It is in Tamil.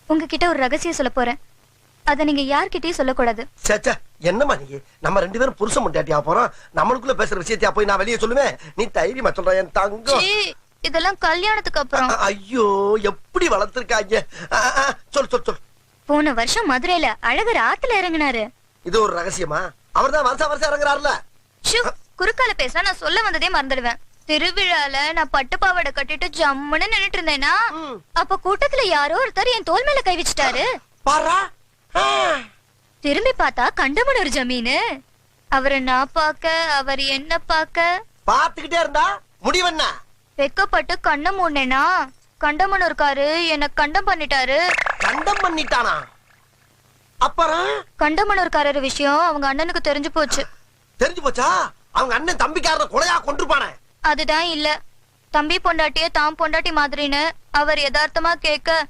உங்ககிட்ட ஒரு ரகசியம் சொல்ல போறேன். அத நீங்க யார்கிட்டயும் சொல்லக்கூடாது. சேச்சா என்னம்மா நீ? நம்ம 2 பேரும் புருஷன் முண்டாட்டியா போறோம். நம்மளுக்குள்ள பேசுற விஷயத்தையா போய் நான் வெளியே சொல்லுவேன்? நீ தைரியமா சொல்ற என் தங்கம். இதெல்லாம் கல்யாணத்துக்கு அப்புறம். ஐயோ எப்படி வளர்த்திருக்காங்க. சொல் சொல் சொல். போன வருஷம் மதுரையில அழகர் ஆத்துல இறங்கினாரு. இது ஒரு ரகசியமா? அவர்தான் வருஷம் வருஷம் இறங்குறாருல. குறுக்கால பேச நான் சொல்ல வந்ததே மறந்துடுவேன். திருவிழால நான் பட்டு பாவாடை கட்டிட்டு ஜம்முன்னு நின்னுட்டு இருந்தேனா, அப்ப கூட்டத்துல யாரோ ஒருத்தர் என் தோல் மேல கை வச்சுட்டாரு. பாரா. திரும்பி பார்த்தா கண்டமனூர் ஜமீனு. அவரை நான் பாக்க, அவர் என்ன பாக்க. பாத்துக்கிட்டே இருந்தா முடிவென்ன? வெக்கப்பட்டு கண்ண மூடனேனா, கண்டமனூர்காரு என்ன கண்டம் பண்ணிட்டாரு. கண்டம் பண்ணிட்டானா? அப்புறம் கண்டமனூர்காரர் விஷயம் அவங்க அண்ணனுக்கு தெரிஞ்சு போச்சு. தெரிஞ்சு போச்சா? அவங்க அண்ணன் தம்பிக்காரரை கொலையா கொன்றுப்பானே. அதுதான் இல்ல, தம்பி பொண்டாட்டிய தாம் பொண்டாட்டி மாதிரின்னு அவர் யதார்த்தமா கேட்க